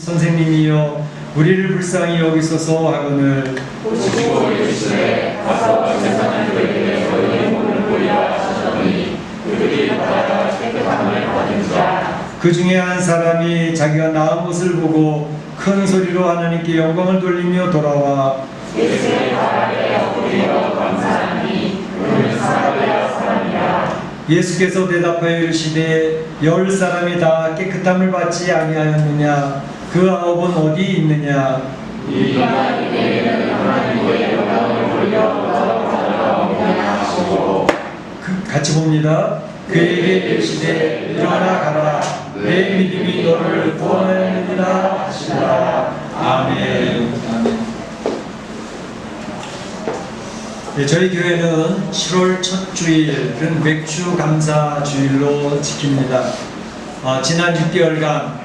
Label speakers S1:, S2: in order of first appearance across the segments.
S1: 선생님이여 우리를 불쌍히 여기소서 하거늘
S2: 보시고 이르시되 가서 제사장 들에게 너희의 몸을 보이라 하셨더니 그들이 받아가 깨끗함을 받은 자
S1: 그 중에 한 사람이 자기가 나은 것을 보고 큰 소리로 하나님께 영광을 돌리며 돌아와
S2: 예수의 발 아래 엎드려 감사하니 그는 사람이라 사람이라.
S1: 예수께서 대답하여 이르시되 10사람이 다 깨끗함을 받지 아니하였느냐 그 9은 어디 있느냐
S2: 이가 이에게는 하나님의 영광을 돌려 받아가 없느냐 하시고
S1: 같이 봅니다. 그에게 이르시되 일어나 가라 내 믿음이 너를 구원하였느니라 하시라. 아멘. 아멘. 네, 저희 교회는 7월 첫 주일은 맥주 감사 주일로 지킵니다. 지난 6개월간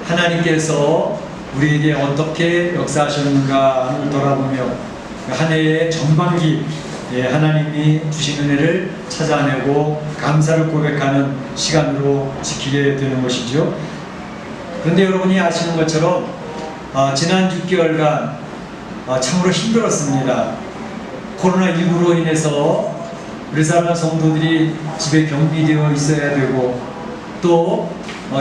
S1: 하나님께서 우리에게 어떻게 역사하셨는가를 돌아보며 한 해의 전반기 하나님이 주신 은혜를 찾아내고 감사를 고백하는 시간으로 지키게 되는 것이죠. 그런데 여러분이 아시는 것처럼 지난 6개월간 참으로 힘들었습니다. 코로나19로 인해서 우리 사랑하는 성도들이 집에 격리되어 있어야 되고 또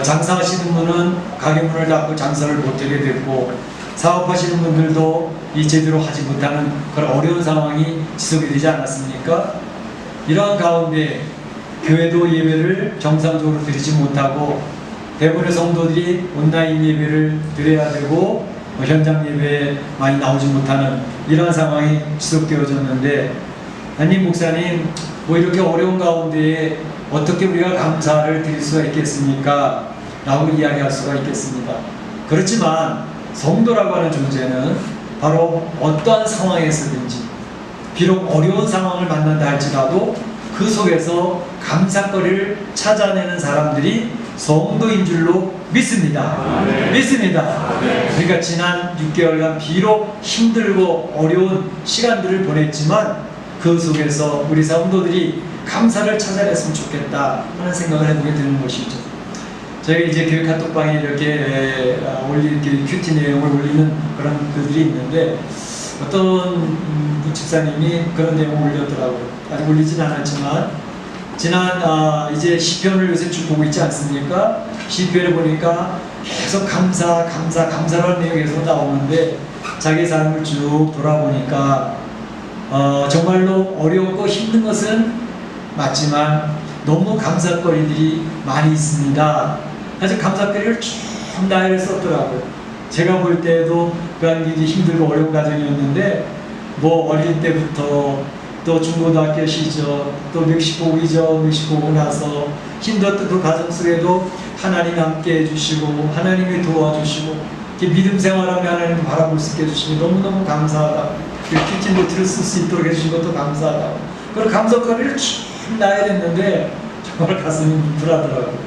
S1: 장사하시는 분은 가게 문을 닫고 장사를 못하게 됐고 사업하시는 분들도 이 제대로 하지 못하는 그런 어려운 상황이 지속이 되지 않았습니까? 이러한 가운데 교회도 예배를 정상적으로 드리지 못하고 대부분의 성도들이 온라인 예배를 드려야 되고 현장 예배에 많이 나오지 못하는 이러한 상황이 지속되어졌는데 담임 목사님 이렇게 어려운 가운데에 어떻게 우리가 감사를 드릴 수가 있겠습니까? 라고 이야기할 수가 있겠습니다. 그렇지만 성도라고 하는 존재는 바로 어떠한 상황에서든지 비록 어려운 상황을 만난다 할지라도 그 속에서 감사거리를 찾아내는 사람들이 성도인 줄로 믿습니다. 믿습니다. 그러니까 지난 6개월간 비록 힘들고 어려운 시간들을 보냈지만 그 속에서 우리 성도들이 감사를 찾아냈으면 좋겠다 하는 생각을 해보게 되는 것이죠. 저희가 이제 교육 카톡방에 이렇게 큐티 내용을 올리는 그런 글들이 있는데 어떤 집사님이 그런 내용을 올렸더라고요. 아직 올리진 않았지만 지난 이제 시편을 요새 쭉 보고 있지 않습니까? 시편을 보니까 계속 감사라는 내용이 계속 나오는데 자기 삶을 쭉 돌아보니까 정말로 어려웠고 힘든 것은 맞지만 너무 감사거리들이 많이 있습니다. 그래서 감사거리를 쭉 나열을 썼더라고요. 제가 볼 때도 그런 게 힘들고 어려운 과정이었는데 어릴 때부터 또 중고등학교 시절 또 멕시코 오고 나서 힘들었던 그 과정 속에도 하나님이 함께 해주시고 하나님이 도와주시고 믿음 생활하며 하나님을 바라볼 수 있게 해주시니 너무너무 감사하다. 큐티 노트를 쓸 수 있도록 해주신 것도 감사하다. 그런 감사거리를 쭉 나열했는데 정말 가슴이 뭉클하더라고요.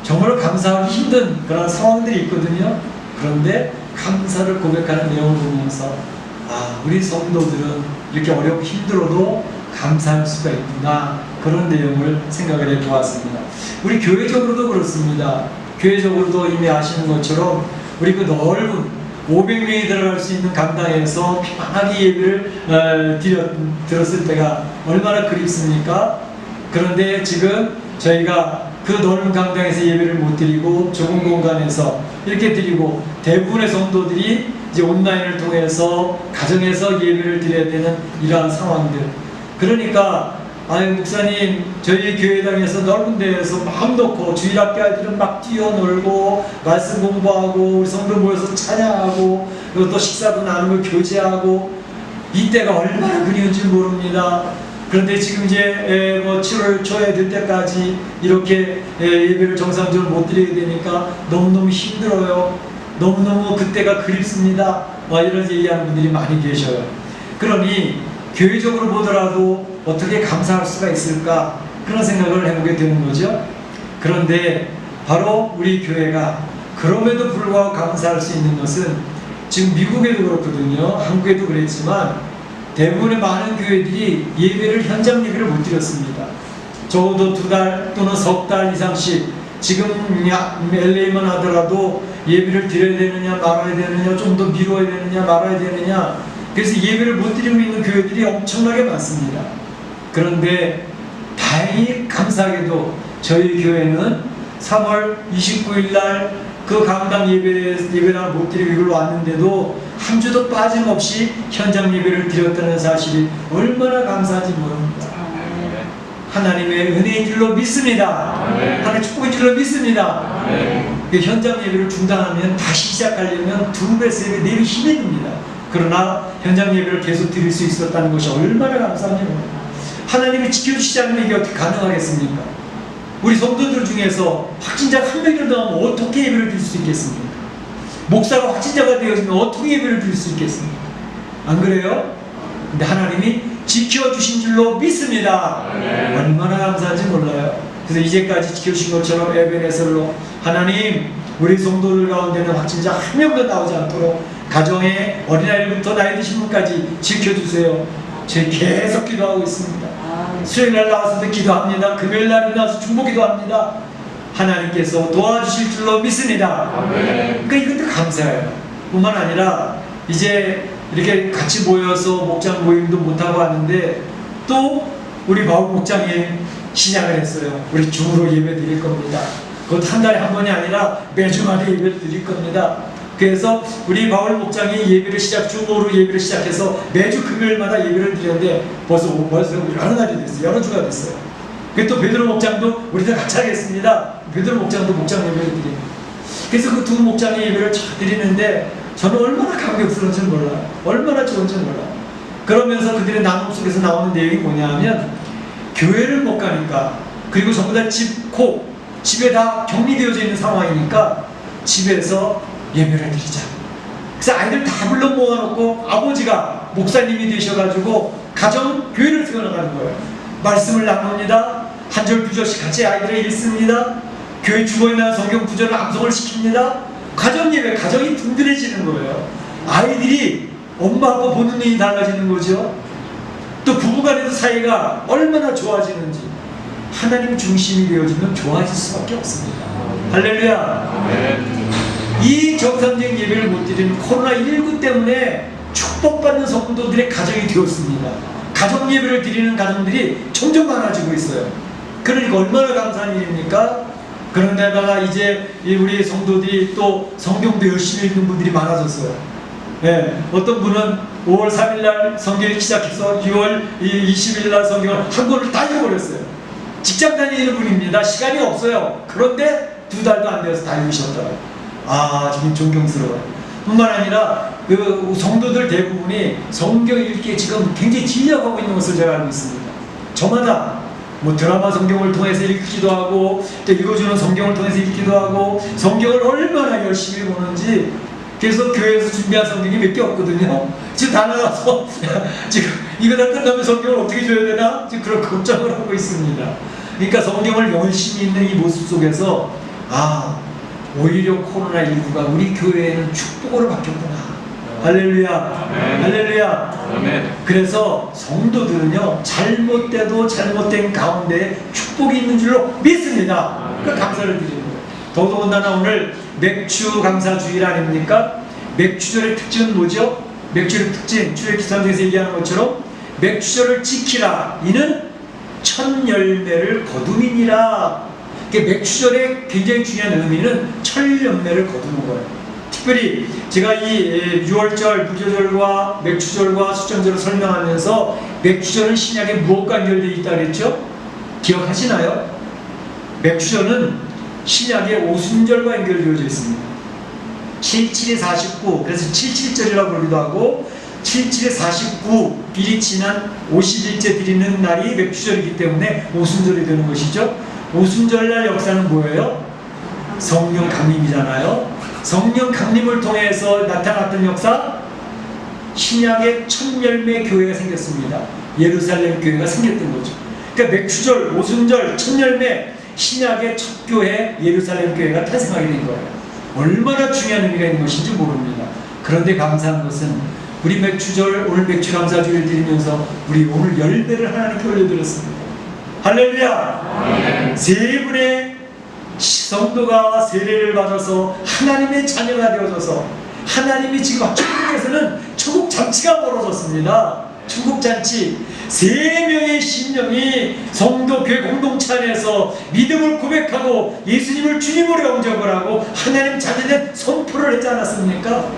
S1: 정말 감사하기 힘든 그런 상황들이 있거든요. 그런데 감사를 고백하는 내용을 보면서 우리 성도들은 이렇게 어렵고 힘들어도 감사할 수가 있구나 그런 내용을 생각을 해보았습니다. 우리 교회적으로도 그렇습니다. 교회적으로도 이미 아시는 것처럼 우리 그 넓은 500명이 들어갈 수 있는 강당에서 편하게 예배를 드렸을 때가 얼마나 그립습니까? 그런데 지금 저희가 그 넓은 강당에서 예배를 못 드리고 좁은 공간에서 이렇게 드리고 대부분의 성도들이 이제 온라인을 통해서 가정에서 예배를 드려야 되는 이러한 상황들. 그러니까 목사님 저희 교회당에서 넓은 데에서 마음 놓고 주일학교 아이들은 막 뛰어놀고 말씀 공부하고 우리 성도 모여서 찬양하고 그리고 또 식사도 나누고 교제하고 이때가 얼마나 그리운지 모릅니다. 그런데 지금 이제 7월 초에 될 때까지 이렇게 예배를 정상적으로 못 드리게 되니까 너무너무 힘들어요. 너무너무 그때가 그립습니다. 이런 얘기하는 분들이 많이 계셔요. 그러니 교회적으로 보더라도 어떻게 감사할 수가 있을까 그런 생각을 해보게 되는 거죠. 그런데 바로 우리 교회가 그럼에도 불구하고 감사할 수 있는 것은 지금 미국에도 그렇거든요. 한국에도 그랬지만 대부분의 많은 교회들이 예배를 현장 예배를 못 드렸습니다. 적어도 2달 또는 석 달 이상씩 지금 LA만 하더라도 예배를 드려야 되느냐 말아야 되느냐, 좀 더 미뤄야 되느냐 말아야 되느냐, 그래서 예배를 못 드리고 있는 교회들이 엄청나게 많습니다. 그런데 다행히 감사하게도 저희 교회는 3월 29일 날 그 강당 예배를 못 드리고 이걸로 왔는데도 한 주도 빠짐없이 현장 예배를 드렸다는 사실이 얼마나 감사한지 모릅니다. 하나님의 은혜인 줄로 믿습니다. 하나님의 축복인 줄로 믿습니다. 그 현장 예배를 중단하면 다시 시작하려면 2배, 3배, 4배 힘이 듭니다. 그러나 현장 예배를 계속 드릴 수 있었다는 것이 얼마나 감사한지 모릅니다. 하나님이 지켜주시지 않으면 이게 어떻게 가능하겠습니까? 우리 성도들 중에서 확진자가 한 명이라도 나오면 어떻게 예배를 드릴 수 있겠습니까? 목사가 확진자가 되어지면 어떻게 예배를 드릴 수 있겠습니까? 안 그래요? 근데 하나님이 지켜주신 줄로 믿습니다. 얼마나 감사한지 몰라요. 그래서 이제까지 지켜주신 것처럼 에베네셀로 하나님, 우리 성도들 가운데는 확진자 한 명도 나오지 않도록 가정의 어린아이부터 나이 드신 분까지 지켜주세요. 저희 계속 기도하고 있습니다. 수요일날 나와서도 기도합니다. 금요일날 나와서 중보 기도합니다. 하나님께서 도와주실 줄로 믿습니다. 그러니까 이것도 감사해요. 뿐만 아니라 이제 이렇게 같이 모여서 목장 모임도 못하고 하는데 또 우리 바울 목장이 시작을 했어요. 우리 줌으로 예배 드릴 겁니다. 그것 한 달에 한 번이 아니라 매주마다 예배를 드릴 겁니다. 그래서 우리 바울 목장이 줌으로 예배를 시작해서 매주 금요일마다 예배를 드렸는데 벌써 여러 날이 됐어요. 여러 주가 됐어요. 또 베드로 목장도 우리가 같이 하겠습니다. 베드로 목장도 목장 예배를 드립니다. 그래서 그 두 목장의 예배를 잘 드리는데 저는 얼마나 감격스러운지 몰라요. 얼마나 좋은지 몰라요. 그러면서 그들의 나눔 속에서 나오는 내용이 뭐냐면, 교회를 못 가니까, 그리고 전부 다 집에 다 격리되어져 있는 상황이니까 집에서 예배를 드리자. 그래서 아이들 다 불러 모아놓고 아버지가 목사님이 되셔가지고 가정 교회를 세워나가는 거예요. 말씀을 나눕니다. 한 절 두 절씩 같이 아이들을 읽습니다. 교회 주보에 나온 성경 구절을 암송을 시킵니다. 가정 예배, 가정이 든든해지는 거예요. 아이들이 엄마 아빠 보는 눈이 달라지는 거죠. 또 부부간에도 사이가 얼마나 좋아지는지. 하나님 중심이 되어지면 좋아질 수밖에 없습니다. 할렐루야. 이 정상적인 예배를 못 드리는 코로나19 때문에 축복받는 성도들의 가정이 되었습니다. 가정 예배를 드리는 가정들이 점점 많아지고 있어요. 그러니까 얼마나 감사한 일입니까? 그런데다가 이제 우리 성도들이 또 성경도 열심히 읽는 분들이 많아졌어요. 네, 어떤 분은 5월 3일날 성경을 시작해서 6월 20일날 성경을 한 권을 다 읽어버렸어요. 직장 다니는 분입니다. 시간이 없어요. 그런데 2달도 안 되어서 다 읽으셨더라고요. 좀 존경스러워요. 뿐만 아니라 그 성도들 대부분이 성경 읽기에 지금 굉장히 진력하고 있는 것을 제가 알고 있습니다. 저마다 뭐 드라마 성경을 통해서 읽기도 하고, 또 읽어주는 성경을 통해서 읽기도 하고, 성경을 얼마나 열심히 보는지. 그래서 교회에서 준비한 성경이 몇 개 없거든요. 지금 다 나가서 지금 이거 다 끝나면 성경을 어떻게 줘야 되나? 지금 그런 걱정을 하고 있습니다. 그러니까 성경을 열심히 읽는 이 모습 속에서 오히려 코로나19가 우리 교회에는 축복으로 바뀌었구나. 할렐루야. 할렐루야. 그래서 성도들은요, 잘못돼도 잘못된 가운데 축복이 있는 줄로 믿습니다. 그 감사를 드리는 거예요. 더더군다나 오늘 맥주 감사주일 아닙니까? 맥주절의 특징은 뭐죠? 맥주절의 특징, 출애굽기상에서 얘기하는 것처럼 맥주절을 지키라. 이는 첫 열매를 거둠이니라. 맥주절의 굉장히 중요한 의미는 첫 열매를 거두는 거예요. 특별히 제가 이 6월절, 무교절과 맥주절과 수전절을 설명하면서 맥주절은 신약에 무엇과 연결되어 있다 그랬죠? 기억하시나요? 맥주절은 신약의 오순절과 연결되어져 있습니다. 77에 49, 그래서 77절이라고 부르기도 하고 77에 49일이 지난 50일째 드리는 날이 맥주절이기 때문에 오순절이 되는 것이죠. 오순절날 역사는 뭐예요? 성령 강림이잖아요. 성령 강림을 통해서 나타났던 역사, 신약의 첫 열매 교회가 생겼습니다. 예루살렘 교회가 생겼던 거죠. 그러니까 맥주절, 오순절, 첫 열매, 신약의 첫 교회, 예루살렘 교회가 탄생하게 된 거예요. 얼마나 중요한 의미가 있는 것인지 모릅니다. 그런데 감사한 것은 우리 맥주절, 오늘 맥주 감사주를 드리면서 우리 오늘 열매를 하나님께 올려드렸습니다. 할렐루야! 세 분의 성도가 세례를 받아서 하나님의 자녀가 되어져서 하나님이 지금 천국에서는 천국 잔치가 벌어졌습니다. 천국 잔치. 3명의 심령이 성도 교회 공동체 안에서 믿음을 고백하고 예수님을 주님으로 영접을 하고 하나님 자녀된 선포를 했지 않았습니까?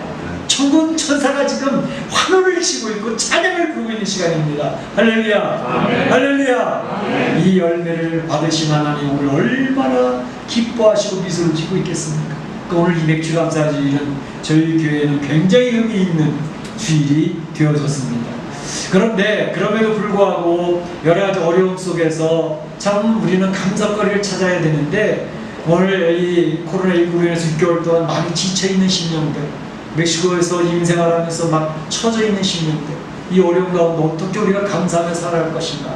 S1: 천국 천사가 지금 환호를 치고 있고 찬양을 부르고 있는 시간입니다. 할렐루야.
S2: 아멘.
S1: 할렐루야.
S2: 아멘.
S1: 이 열매를 받으신 하나님 오늘 얼마나 기뻐하시고 미소를 짓고 있겠습니까? 오늘 이 맥주 감사 주일은 저희 교회에는 굉장히 의미 있는 주일이 되어졌습니다. 그런데 그럼에도 불구하고 여러 가지 어려움 속에서 참 우리는 감사거리를 찾아야 되는데 오늘 이 코로나19로 인해서 6개월 동안 많이 지쳐있는 심령들, 멕시코에서 인생활하면서 막 처져있는 심령들, 이 어려움 가운데 어떻게 우리가 감사하며 살아갈 것인가,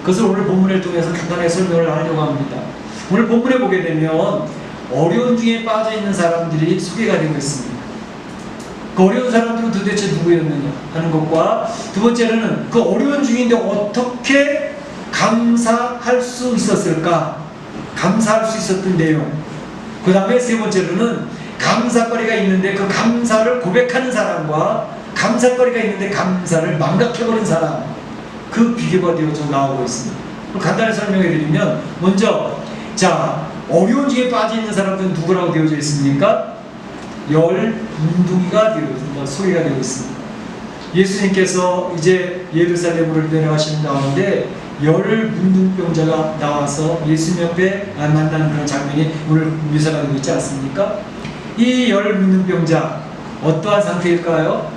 S1: 그것을 오늘 본문을 통해서 간단하게 설명을 하려고 합니다. 오늘 본문에 보게 되면 어려운 중에 빠져있는 사람들이 소개가 되고 있습니다. 그 어려운 사람들은 도대체 누구였느냐 하는 것과, 두 번째로는 그 어려운 중인데 어떻게 감사할 수 있었을까, 감사할 수 있었던 내용, 그 다음에 세 번째로는 감사거리가 있는데 그 감사를 고백하는 사람과 감사거리가 있는데 감사를 망각해버린 사람, 그 비교가 되어져 나오고 있습니다. 간단히 설명해 드리면, 먼저 자, 어려운 중에 빠져있는 사람들은 누구라고 되어져 있습니까? 문둥이가 되어있습니다. 소개가 되어 있습니다. 예수님께서 이제 예루살렘으로 내려가시는 가운데 문둥병자가 나와서 예수님 옆에 만나는 그런 장면이 오늘 묘사가 되고 있지 않습니까? 이 문둥병자 어떠한 상태일까요?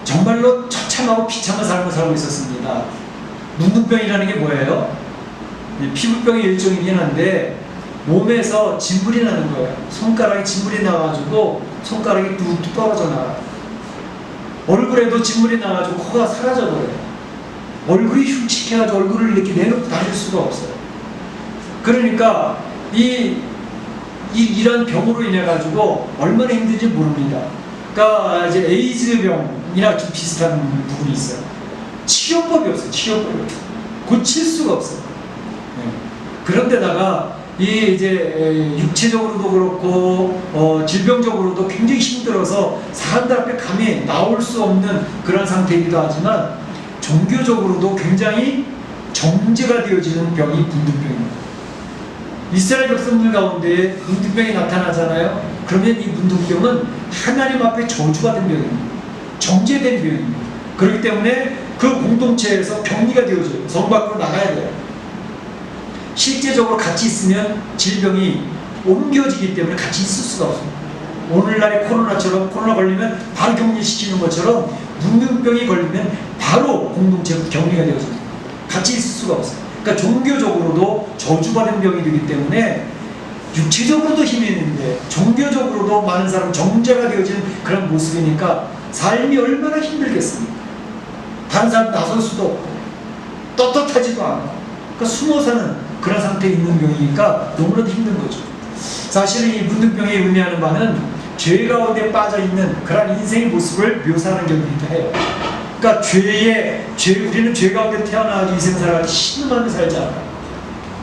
S1: 정말로 처참하고 비참한 삶을 살고 있었습니다. 문둥병이라는 게 뭐예요? 피부병의 일종이긴 한데 몸에서 진물이 나는 거예요. 손가락에 진물이 나가지고 손가락이 뚝뚝 떨어져 나가요. 얼굴에도 진물이 나가지고 코가 사라져버려요. 얼굴이 흉측해가지고 얼굴을 이렇게 내놓고 다닐 수가 없어요. 그러니까 이런 병으로 인해가지고 얼마나 힘든지 모릅니다. 그러니까 이제 에이즈병이나 좀 비슷한 부분이 있어요. 치료법이 없어요. 치료법이 없어요. 고칠 수가 없어요. 네. 그런데다가 이제 육체적으로도 그렇고 질병적으로도 굉장히 힘들어서 사람들 앞에 감히 나올 수 없는 그런 상태이기도 하지만 종교적으로도 굉장히 정죄가 되어지는 병이 문둥병입니다. 이스라엘 백성들 가운데 문둥병이 나타나잖아요. 그러면 이 문둥병은 하나님 앞에 저주받은 병입니다. 정죄된 병입니다. 그렇기 때문에 그 공동체에서 격리가 되어져요. 성 밖으로 나가야 돼요. 실제적으로 같이 있으면 질병이 옮겨지기 때문에 같이 있을 수가 없습니다. 오늘날의 코로나 걸리면 바로 격리시키는 것처럼 문둥병이 걸리면 바로 공동체로 격리가 되어집니다. 같이 있을 수가 없어요. 그러니까 종교적으로도 저주받은 병이 되기 때문에 육체적으로도 힘이 있는데 종교적으로도 많은 사람 정죄가 되어지는 그런 모습이니까 삶이 얼마나 힘들겠습니까? 다른 사람 나설 수도 없고 떳떳하지도 않고, 그러니까 숨어 사는 그런 상태에 있는 병이니까 너무나도 힘든 거죠. 사실은 이 문둥병이 의미하는 바는 죄 가운데 빠져있는 그런 인생의 모습을 묘사하는 경우이기도 해요. 그러니까 우리는 죄 가운데 태어나가지고 인생 살아가지고 신음하며 살잖아.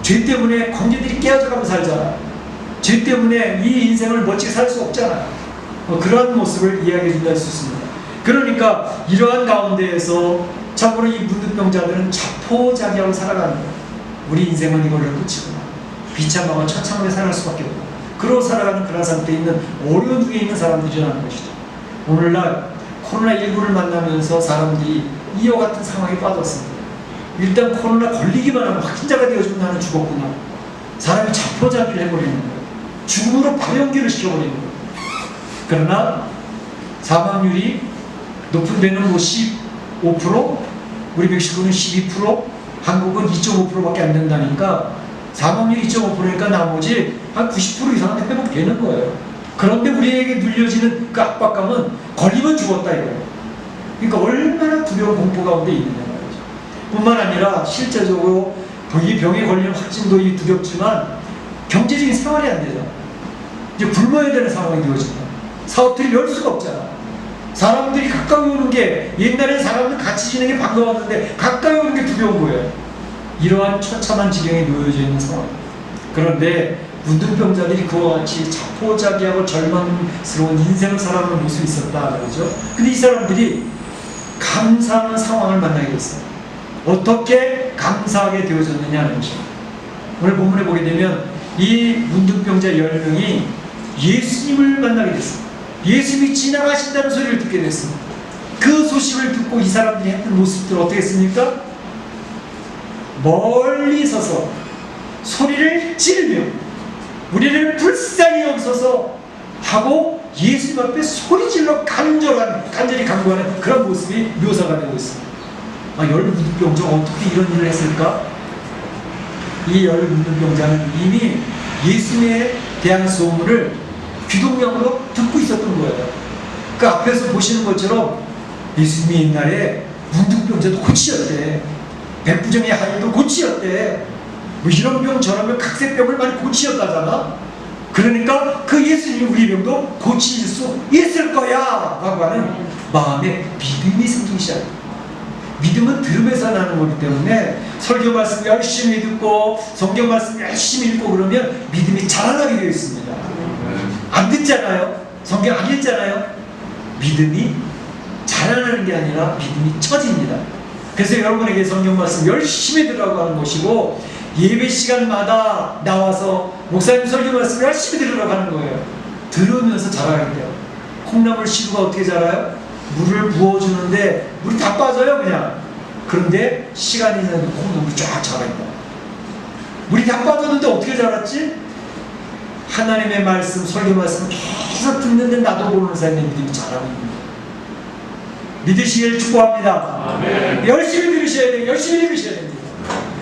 S1: 죄 때문에 관계들이 깨어져가며 살잖아. 죄 때문에 이 인생을 멋지게 살 수 없잖아. 그러한 모습을 이야기해 준다 할 수 있습니다. 그러니까 이러한 가운데에서 참고로 이 문둥병자들은 자포자기하고 살아가는 거예요. 우리 인생은 이걸로 끝이구나. 비참하고 처참하게 살아갈 수밖에 없고, 그러고 살아가는 그런 상태에 있는 어려운 중에 있는 사람들이라는 것이죠. 오늘날 코로나19를 만나면서 사람들이 이와 같은 상황에 빠졌습니다. 일단 코로나 걸리기만 하면 확진자가 되어지면 나는 죽었구나. 사람이 자포자기를 해버리는 거예요. 죽음으로 바로 연결을 시켜버리는 거예요. 그러나 사망률이 높은 데는 15%, 우리 멕시코는 12%, 한국은 2.5%밖에 안 된다니까, 사망률 2.5%니까 나머지 한 90% 이상은 회복되는 거예요. 그런데 우리에게 눌려지는 그 압박감은 걸리면 죽었다 이거예요. 그러니까 얼마나 두려운 공포 가운데 있느냐 말이죠. 뿐만 아니라 실제적으로 이 병에 걸리는 확진도 두렵지만 경제적인 생활이 안 되잖아. 이제 굶어야 되는 상황이 되어진다. 사업들이 열 수가 없잖아. 사람들이 가까이 오는 게, 옛날에는 사람들 같이 지내는 게 반가웠는데 가까이 오는 게 두려운 거예요. 이러한 처참한 지경에 놓여져 있는 상황. 그런데 문둥병자들이 그와 같이 자포자기하고 절망스러운 인생을 살아가는 모습이 있었다 그러죠. 근데 이 사람들이 감사하는 상황을 만나게 됐어요. 어떻게 감사하게 되어졌느냐 하는 것입니다. 오늘 본문에 보게 되면 이 문둥병자 10명이 예수님을 만나게 됐습니다. 예수님이 지나가신다는 소리를 듣게 됐습니다. 그 소식을 듣고 이 사람들이 했던 모습들 어떻게 했습니까? 멀리 서서 소리를 지르며 우리를 불쌍히 여기소서 하고 예수님 앞에 소리질러 간절히 간구하는 그런 모습이 묘사가 되고 있습니다. 열 문둥병자가 어떻게 이런 일을 했을까? 이 열 문둥병자는 이미 예수님에 대한 소문을 귀동냥으로 듣고 있었던 거예요. 그 앞에서 보시는 것처럼 예수님이 옛날에 문둥병자도 고치셨대. 백부정의 하인도 고치셨대. 뭐 이런 병 저런 병 각색병을 많이 고치셨다잖아. 그러니까 그 예수님이 우리 병도 고칠 수 있을 거야 라고 하는 마음에 믿음이 생기기 시작합니다. 믿음은 들으면서 나는 거기 때문에 설교 말씀 열심히 듣고 성경 말씀 열심히 읽고 그러면 믿음이 자라나게 되어 있습니다. 안 듣잖아요. 성경 안 읽잖아요. 믿음이 자라나는 게 아니라 믿음이 처집니다. 그래서 여러분에게 성경 말씀 열심히 들으라고 하는 것이고 예배 시간마다 나와서 목사님 설교 말씀 열심히 들으라고 하는 거예요. 들으면서 자라게 돼요. 콩나물 시루가 어떻게 자라요? 물을 부어주는데 물이 다 빠져요 그냥. 그런데 시간이 지나면 콩나물이 쫙 자라있다. 물이 다 빠졌는데 어떻게 자랐지? 하나님의 말씀, 설교 말씀 계속 듣는데 나도 모르는 사이에 믿음이 자라고 있는 거예요. 믿으시길 축복합니다. 아멘. 열심히 들으셔야 돼요. 열심히 읽으셔야 됩니다.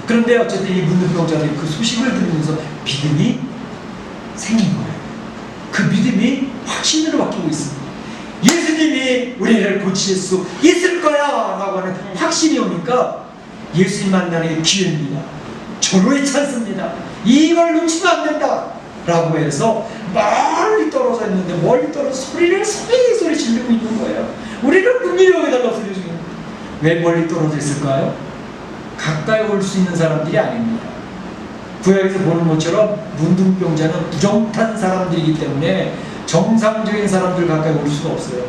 S1: 그런데 어쨌든 이 문둥병자들이 그 소식을 들으면서 믿음이 생긴 거예요. 그 믿음이 확신으로 바뀌고 있습니다. 예수님이 우리를 고칠 수 있을 거야 라고 하는 확신이 오니까 예수님 만나는 게 기회입니다. 절호의 찬스입니다. 이걸 놓치면 안 된다 라고 해서 멀리 떨어져 있는데 멀리 떨어져 소리를 소리 지르고 있는 거예요. 우리를 분명히 여기달라고 소리 중입니다. 왜 멀리 떨어져 있을까요? 가까이 올 수 있는 사람들이 아닙니다. 구약에서 보는 것처럼 문둥병자는 부정탄 사람들이기 때문에 정상적인 사람들 가까이 올 수가 없어요.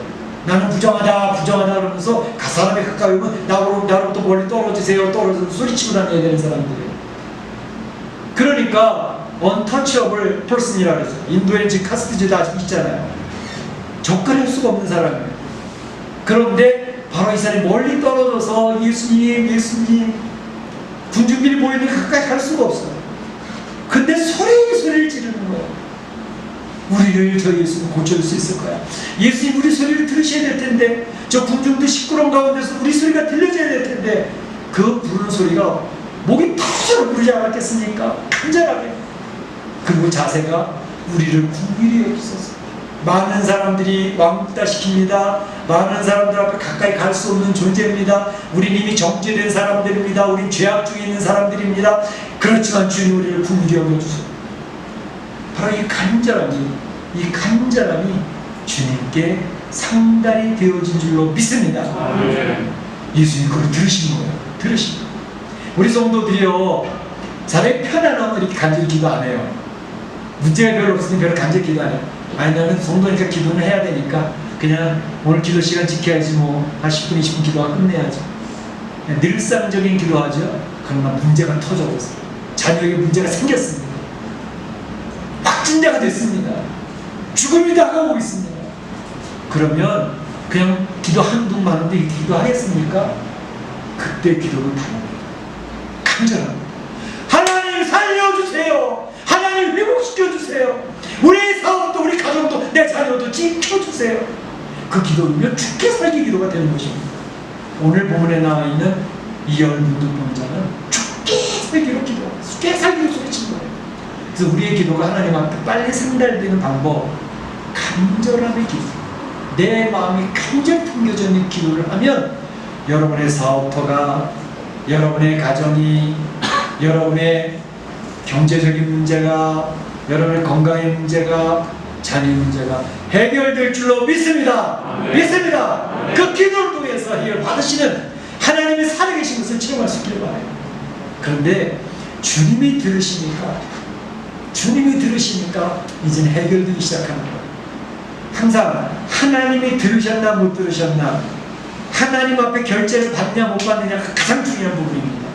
S1: 나는 부정하다 그러면서 그 사람이 가까이 오면 나로부터 멀리 떨어지세요 떨어져서 소리치고 다녀야 되는 사람들이에요. 그러니까 untouchable person이라고 해서 인도에 지금 카스트제도 아직 있잖아요. 접근할 수가 없는 사람이에요. 그런데 바로 이 사람이 멀리 떨어져서 예수님 군중들이 모이는 가까이 갈 수가 없어요. 근데 소리를 지르는 거예요. 우리를 저 예수님 고쳐줄 수 있을 거야. 예수님 우리 소리를 들으셔야 될 텐데 저 군중들 시끄러운 가운데서 우리 소리가 들려줘야 될 텐데 그 부르는 소리가 목이 터져서 부르지 않았겠습니까? 간절하게. 그리고 자세가 우리를 궁밀히 여기소서. 많은 사람들이 왕따시킵니다. 많은 사람들 앞에 가까이 갈 수 없는 존재입니다. 우린 이미 정죄된 사람들입니다. 우린 죄악 중에 있는 사람들입니다. 그렇지만 주님 우리를 궁밀히 여겨주소서. 바로 이 간절함이 주님께 상달이 되어진 줄로 믿습니다. 예수님 그걸 들으신 거예요. 들으신 거예요. 우리 성도들이요 자네 편안하면 이렇게 간절히 기도 안 해요. 문제가 별로 없으니 별로 간절히 기도 안 해요. 아니 나는 성도니까 기도는 해야 되니까 그냥 오늘 기도 시간 지켜야지 뭐 한 10분 20분 기도하고 끝내야지. 늘상적인 기도하죠. 그러나 문제가 터져버렸어요. 자녀에게 문제가 생겼습니다. 확진자가 됐습니다. 죽음이 다가오고 있습니다. 그러면 그냥 기도 한두 많은데 기도하겠습니까? 그때 기도는 다릅니다. 간절합니다. 하나님 살려주세요. 하나님 회복시켜주세요. 우리 사업도 우리 가정도 내 자녀도 지켜주세요. 그 기도는 죽게 살기 기도가 되는 것입니다. 오늘 본문에 나와 있는 이 열 문둥병자는 죽게 살기로 기도합니다. 죽게 살기로 소리친 거예요. 그래서 우리의 기도가 하나님 앞에 빨리 상달되는 방법, 간절함의 기도. 내 마음이 간절히 품겨져 있는 기도를 하면 여러분의 사업터가, 여러분의 가정이, 여러분의 경제적인 문제가, 여러분의 건강의 문제가, 자녀의 문제가 해결될 줄로 믿습니다. 믿습니다. 그 기도를 통해서 해결 받으시는 하나님의 살아계신 것을 체험할 수 있기를 바라요. 그런데 주님이 들으시니까 주님이 들으시니까 이제는 해결되기 시작하는 거예요. 항상 하나님이 들으셨나 못 들으셨나, 하나님 앞에 결제를 받냐 못 받느냐가 가장 중요한 부분입니다.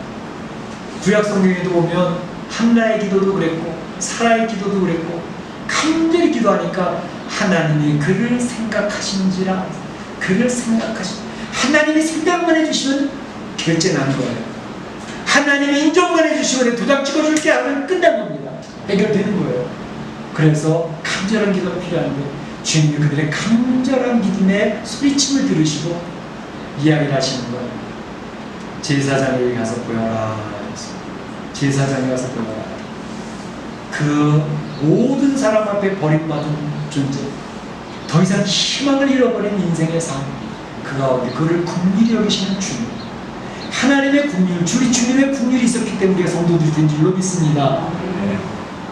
S1: 구약 성경에도 보면 한나의 기도도 그랬고 사라의 기도도 그랬고 간절히 기도하니까 하나님이 그를 생각하신지라, 그를 하나님이 생각만 해주시면 결제 나는 거예요. 하나님이 인정만 해주시면 도장 찍어줄게 하면 끝난 겁니다. 해결되는 거예요. 그래서 간절한 기도가 필요한데 주님이 그들의 간절한 믿음의 소리침을 들으시고 이야기를 하시는 거예요. 제사장에게 가서 보여라. 제사장에 가서 보여라. 그 모든 사람 앞에 버림받은 존재, 더 이상 희망을 잃어버린 인생의 삶, 그 가운데 그를 긍휼히 여기시는 주님, 하나님의 긍휼, 주님의 긍휼이 있었기 때문에 우리가 성도들이 된 줄로 믿습니다.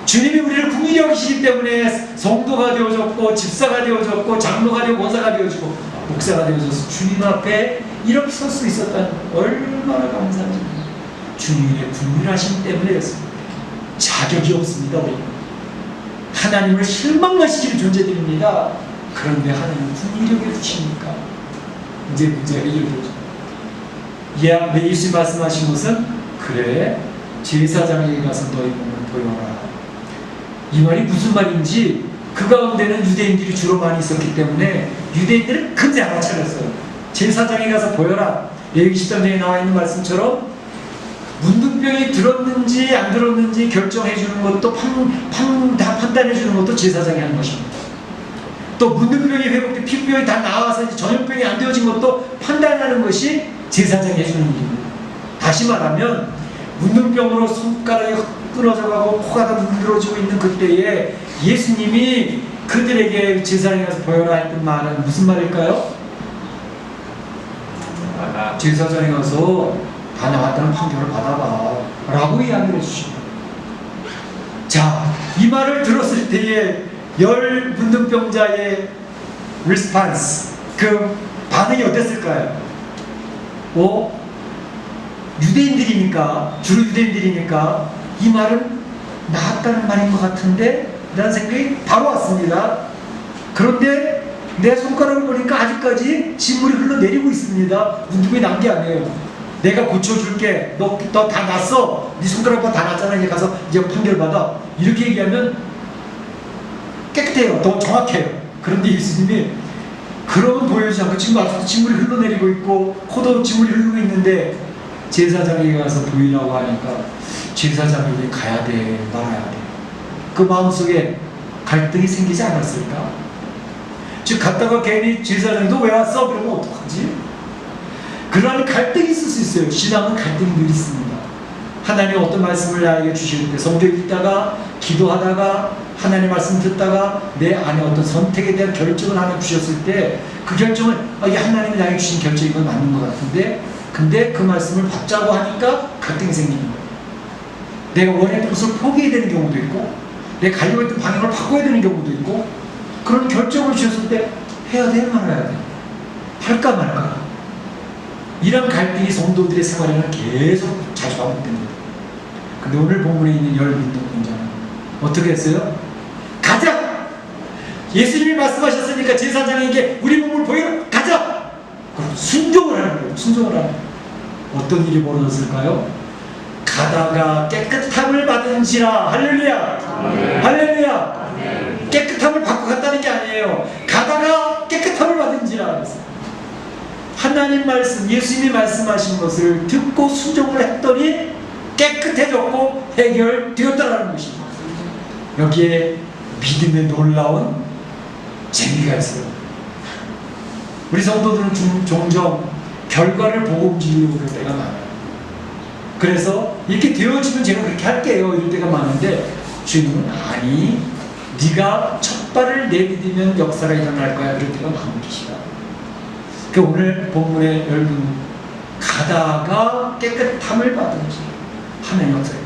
S1: 주님이 우리를 긍휼히 여기시기 때문에 성도가 되어졌고 집사가 되어졌고 장로가 되고 권사가 되어지고 목사가 되어져서 주님 앞에 이렇게 설 수 있었다는 얼마나 감사한지. 주님의 긍휼하심 때문에였습니다. 자격이 없습니다. 우리는 하나님을 실망하시는 존재들입니다. 그런데 하나님은 긍휼히 여겨주시니까 이제 문제가 해결되죠. 예수님 말씀하신 것은 그래 제사장에게 가서 너희 몸을 보여라. 이 말이 무슨 말인지, 그 가운데는 유대인들이 주로 많이 있었기 때문에 유대인들은 금세 알아차렸어요. 제사장에 가서 보여라. 레위기 13장에 나와 있는 말씀처럼 문둥병이 들었는지 안 들었는지 결정해 주는 것도 다 판단해 주는 것도 제사장이 하는 것입니다. 또 문둥병이 회복돼 피부병이 다 나와서 전염병이 안 되어진 것도 판단하는 것이 제사장이 해주는 일입니다. 다시 말하면 문둥병으로 손가락이 끊어져가고 코가 다 물들어지고 있는 그때에 예수님이 그들에게 제사장에 가서 보여라 했던 말은 무슨 말일까요? 제사장에 가서 다 나왔다는 판결을 받아봐 라고 이야기를 해주십니다. 자, 이 말을 들었을 때에 10 문둥병자의 리스판스, 그 반응이 어땠을까요? 유대인들이니까, 주로 유대인들이니까 이 말은 나았다는 말인 것 같은데 라는 생각이 바로 왔습니다. 그런데 내 손가락을 보니까 아직까지 진물이 흘러내리고 있습니다. 문둥병이 난 게 아니에요. 내가 고쳐줄게. 너 다 났어. 네 손가락보다 다 났잖아. 이제 가서 이제 판결 받아. 이렇게 얘기하면 깨끗해요. 더 정확해요. 그런데 예수님이 그러면 보여주지 않고 지금 아직도 진물이 흘러내리고 있고 코도 진물이 흐르고 있는데 제사장에게 가서 보이라고 하니까 제사장에게 가야 돼, 말아야 돼. 그 마음속에 갈등이 생기지 않았을까? 즉 갔다가 괜히 제사장이 너 왜 왔어? 그러면 어떡하지? 그러한 갈등이 있을 수 있어요. 신앙은 갈등이 늘 있습니다. 하나님 어떤 말씀을 나에게 주시는데 성경 읽다가 기도하다가 하나님 말씀 듣다가 내 안에 어떤 선택에 대한 결정을 하나 주셨을 때 그 결정을 이게 하나님이 나에게 주신 결정이 건 맞는 것 같은데 근데 그 말씀을 받자고 하니까 갈등이 생기는 거예요. 내가 원했던 것을 포기해야 되는 경우도 있고 내가 가려고 했던 방향을 바꿔야 되는 경우도 있고 그런 결정을 주셨을 때 해야 돼 말아야 돼? 할까 말까? 이런 갈등이 성도들의 생활에는 계속 자주 반복됩니다. 근데 오늘 본문에 있는 10 문둥병자는 어떻게 했어요? 가자! 예수님이 말씀하셨으니까 제사장에게 우리 몸을 보이러 가자! 그럼 순종을 하는 거예요. 순종을 하는 거예요. 어떤 일이 벌어졌을까요? 가다가 깨끗함을 받은지라. 할렐루야! 할렐루야! 깨끗함을 받고 갔다는 게 아니에요. 가다가 깨끗함을 받은지라. 하나님 말씀, 예수님이 말씀하신 것을 듣고 순종을 했더니 깨끗해졌고 해결되었다는 것입니다. 여기에 믿음의 놀라운 재미가 있어요. 우리 성도들은 종종 결과를 보고 움직이려고 그럴 때가 많아요. 그래서 이렇게 되어지면 제가 그렇게 할게요 이럴 때가 많은데 주님은 아니 네가 첫 발을 내디디면 역사가 일어날 거야 그럴 때가 많은 것이다. 그 오늘 본문의 10분 가다가 깨끗함을 받은지 하나님 역사예요.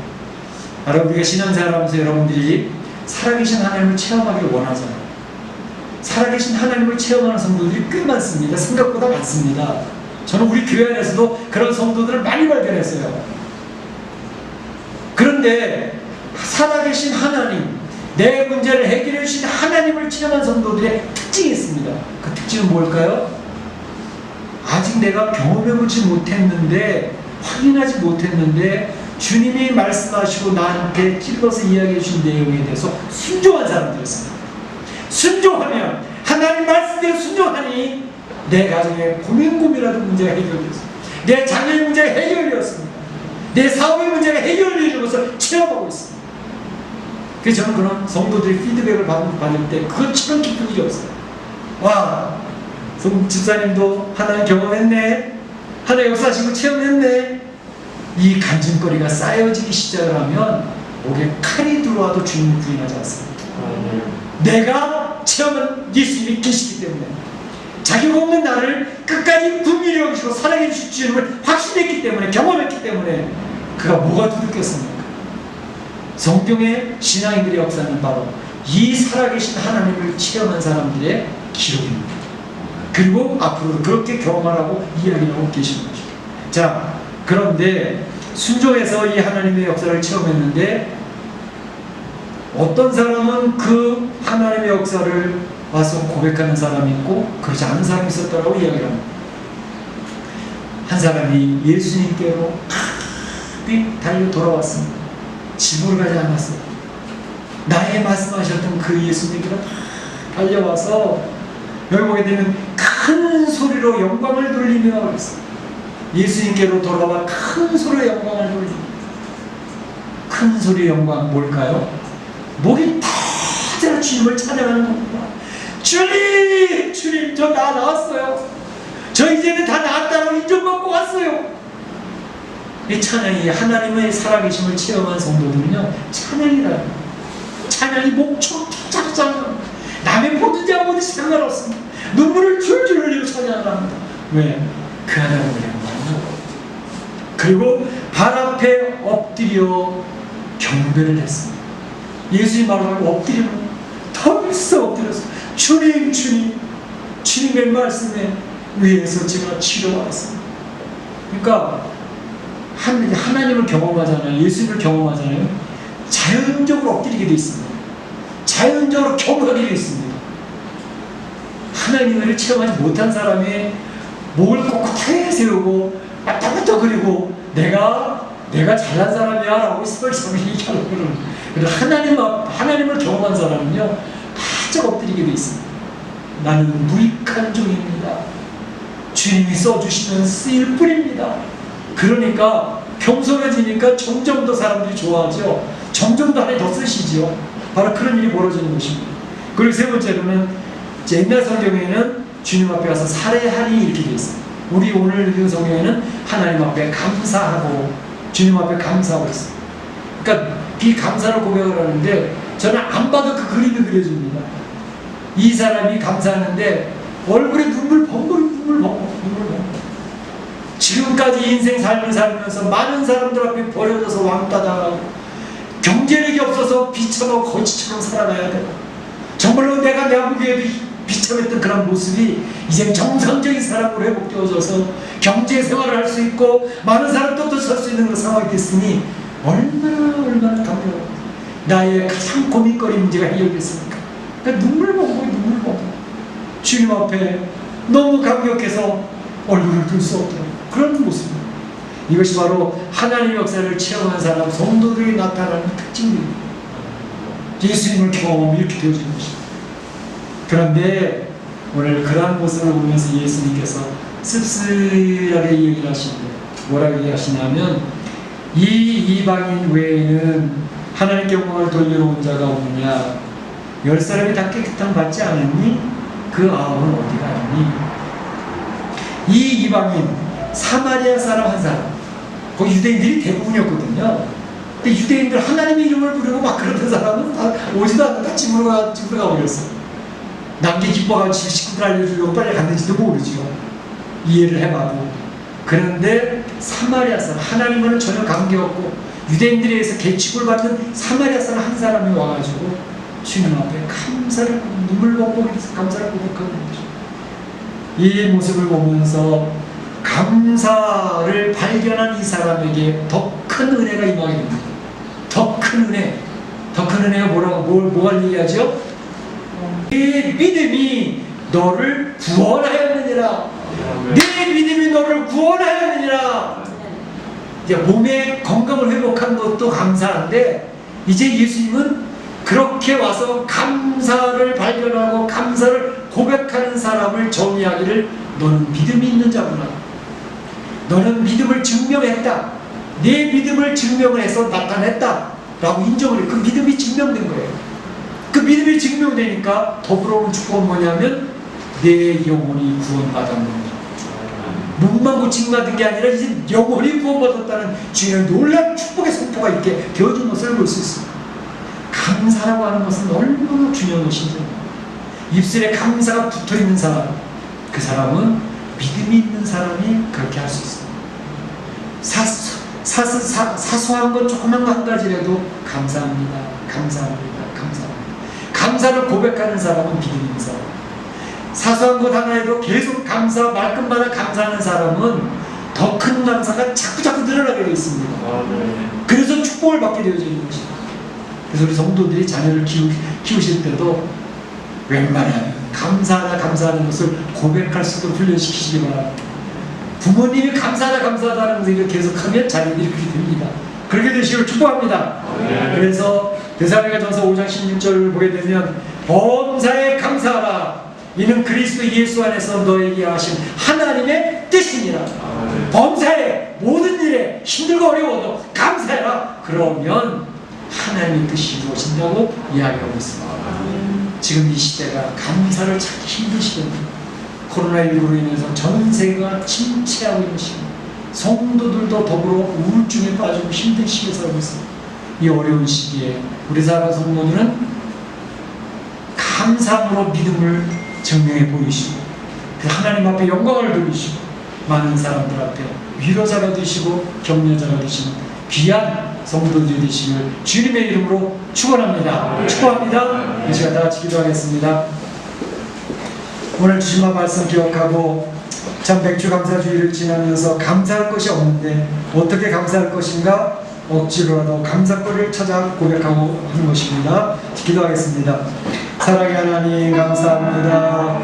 S1: 여러분 우리가 신앙생활하면서 여러분들이 살아계신 하나님을 체험하기를 원하잖아요. 살아계신 하나님을 체험하는 성도들이 꽤 많습니다. 생각보다 많습니다. 저는 우리 교회 안에서도 그런 성도들을 많이 발견했어요. 그런데 살아계신 하나님 내 문제를 해결해 주신 하나님을 체험한 성도들의 특징이 있습니다. 그 특징은 뭘까요? 아직 내가 경험해보지 못했는데, 확인하지 못했는데 주님이 말씀하시고 나한테 찔러서 이야기해 주신 내용에 대해서 순종한 사람들이었습니다. 순종하면, 하나님 말씀대로 순종하니 내 가정의 고민이라도 문제가 해결되었습니다. 내 자녀의 문제가 해결되었습니다. 내 사업의 문제가 해결되는 것을 체험하고 있습니다. 그래서 저는 그런 성도들의 피드백을 받을 때 그것처럼 기쁜 일이 없어요. 와, 집사님도 하나님 경험했네, 하나님 역사하시고 체험했네. 이 간증거리가 쌓여지기 시작을 하면 목에 칼이 들어와도 주님을 부인하지 않습니다. 내가 체험한 예수님이 계시기 때문에, 자격 없는 나를 끝까지 분명히 여기시고 사랑해 주실 주님을 확신했기 때문에, 경험했기 때문에 그가 뭐가 두렵겠습니까? 성경의 신앙인들의 역사는 바로 이 살아계신 하나님을 체험한 사람들의 기록입니다. 그리고 앞으로도 그렇게 경험하라고 이야기하고 계시는 것입니다. 자, 그런데 순종해서 이 하나님의 역사를 체험했는데, 어떤 사람은 그 하나님의 역사를 와서 고백하는 사람이 있고 그렇지 않은 사람이 있었다고 이야기를 합니다. 한 사람이 예수님께로 가득 달려 돌아왔습니다. 집으로 가지 않았어요. 나에게 말씀하셨던 그 예수님께로 달려와서 여기 보게 되면 큰 소리로 영광을 돌리며 그랬어요. 예수님께로 돌아와 큰 소리로 영광을 돌립니다. 큰 소리의 영광 뭘까요? 목이 터져라 주님을 찬양하는 겁니다. 주님! 주님, 저 다 나왔어요. 저 이제는 다 나았다고 인정받고 왔어요. 이 찬양이, 하나님의 살아계심을 체험한 성도들은요, 찬양이라는, 찬양이 목청 터져라. 남의 보든지 안 보든지 상관없습니다. 눈물을 줄줄 흘리고 찬양을 합니다. 왜? 그 하나님을 영광하고, 그리고 발 앞에 엎드려 경배를 했습니다. 예수님 말하고 엎드리면 털썩 엎드려서 주님, 주님, 주님의 말씀에 의해서 제가 치료받았습니다. 그러니까 하나님을 경험하잖아요. 예수님을 경험하잖아요. 자연적으로 엎드리게 되어 있습니다. 자연적으로 경험하게 되어 있습니다. 하나님을 체험하지 못한 사람이 목을 꼿꼿하게 세우고 빠딱빠딱 그리고 내가 잘난 사람이야 라고 스벌스벌 얘기하려고 그러는, 하나님을 경험한 사람은요 바짝 엎드리게 되어 있습니다. 나는 무익한 종입니다. 주님이 써주시면 쓰일 뿐입니다. 그러니까 겸손해지니까 점점 더 사람들이 좋아하죠. 점점 더 하나님 더 쓰시죠. 바로 그런 일이 벌어지는 것입니다. 그리고 세 번째로는, 옛날 성경에는 주님 앞에 가서 살해하니 이렇게 되어 있습니다. 우리 오늘 읽은 성경에는 하나님 앞에 감사하고 주님 앞에 감사하고 있습니다. 그러니까 비감사를 고백을 하는데, 저는 안 봐도 그 그림이 그려집니다. 이 사람이 감사하는데 얼굴에 눈물 벙벙. 지금까지 인생 삶을 살면서 많은 사람들 앞에 버려져서 왕따당하고 경제력이 없어서 비참하고 거지처럼 살아가야 돼요. 정말로 내가 보기에도 비참했던 그런 모습이 이제 정상적인 사람으로 회복되어져서 경제 생활을 할 수 있고 많은 사람들도 설 수 있는 그런 상황이 됐으니 얼마나 감사합니다. 나의 가장 고민거리 문제가 해결됐습니까? 그러니까 눈물 먹고 주님 앞에 너무 감격해서 얼굴을 들 수 없더라고요. 그런 모습입니다. 이것이 바로 하나님의 역사를 체험한 사람, 성도들이 나타나는 특징입니다. 예수님을 경험하면 이렇게 되어지는 것입니다. 그런데 오늘 그러한 모습을 보면서 예수님께서 씁쓸하게 얘기를 하시는데, 뭐라고 얘기하시냐면, 이 이방인 외에는 하나님께 영광을 돌려놓은 자가 없느냐? 10사람이 다 깨끗함 받지 않았니? 그 9은 어디 가니? 이 이방인, 사마리아 사람 한 사람, 거기 유대인들이 대부분이었거든요. 근데 유대인들 하나님의 이름을 부르고 막 그러던 사람은 다 오지도 않고 다 집으로 가버렸어요. 남게 기뻐가지고 식구들 알려주려고 빨리 갔는지도 모르죠. 이해를 해봐도. 그런데 사마리아 사람, 하나님과는 전혀 관계없고 유대인들에 의해서 계축을 받는 사마리아 사람 한 사람이 와가지고 주님 앞에 감사를, 눈물 벅벅해서 감사를 고백하는 거죠. 이 모습을 보면서 감사를 발견한 이 사람에게 더 큰 은혜가 임하게 됩니다. 더 큰 은혜, 더 큰 은혜가 뭐가 얘기하죠? 내 믿음이 너를 구원하였느니라. 내 믿음이 너를 구원하였느니라. 이제 몸의 건강을 회복한 것도 감사한데, 이제 예수님은 그렇게 와서 감사를 발견하고 감사를 고백하는 사람을 정의하기를, 너는 믿음이 있는 자구나. 너는 믿음을 증명했다. 내 믿음을 증명을 해서 나타냈다 라고 인정을 해요. 그 믿음이 증명된 거예요. 그 믿음이 증명되니까 더불어 오는 축복은 뭐냐면 내 영혼이 구원받았는 거예요. 몸만 고침받은 게 아니라 이제 영혼이 구원받았다는 주님의 놀라운 축복의 선포가 있게 되어준 것을 볼 수 있습니다. 감사라고 하는 것은 얼마나 중요한 것인지, 입술에 감사가 붙어있는 사람, 그 사람은 믿음이 있는 사람이 그렇게 할 수 있습니다. 사소한 것 조그만 거 한 가지라도 감사합니다, 감사합니다, 감사합니다. 감사를 고백하는 사람은 믿음 있는 사람. 사소한 것 하나에도 계속 감사, 말끝마다 감사하는 사람은 더 큰 감사가 자꾸 늘어나게 되어 있습니다. 그래서 축복을 받게 되어져 있는 것입니다. 그래서 우리 성도들이 자녀를 키우실 때도 웬만하면 감사하는 것을 고백할 수도 훈련시키시기 바랍니다. 부모님이 감사하다는 것을 계속하면 자녀들이 그렇게 됩니다. 그렇게 되시길 축복합니다. 그래서 데살로니가전서 5장 16절을 보게 되면 범사에 감사하라. 이는 그리스도 예수 안에서 너에게 하신 하나님의 뜻이니라. 범사에, 모든 일에, 힘들고 어려워도 감사해라. 그러면 하나님의 뜻이 이루어진다고 이야기하고 있습니다. 지금 이 시대가 감사를 찾기 힘든 시대입니다. 코로나19로 인해서 전 세계가 침체하고 있는 시기, 성도들도 더불어 우울증에 빠지고 힘든 시기에 살고 있습니다. 이 어려운 시기에 우리 사랑하는 성도들은 감사함으로 믿음을 증명해 보이시고, 그 하나님 앞에 영광을 돌리시고, 많은 사람들 앞에 위로자가 되시고 격려자가 되시는 귀한 성도들이 되시길 주님의 이름으로 축원합니다. 축복합니다. 이 시간 다 같이 기도하겠습니다. 오늘 주신 말씀 기억하고, 참 맥주 감사주의를 지나면서 감사할 것이 없는데 어떻게 감사할 것인가, 억지로라도 감사거리를 찾아 고백하고 하는 것입니다. 기도하겠습니다. 사랑의 하나님 감사합니다.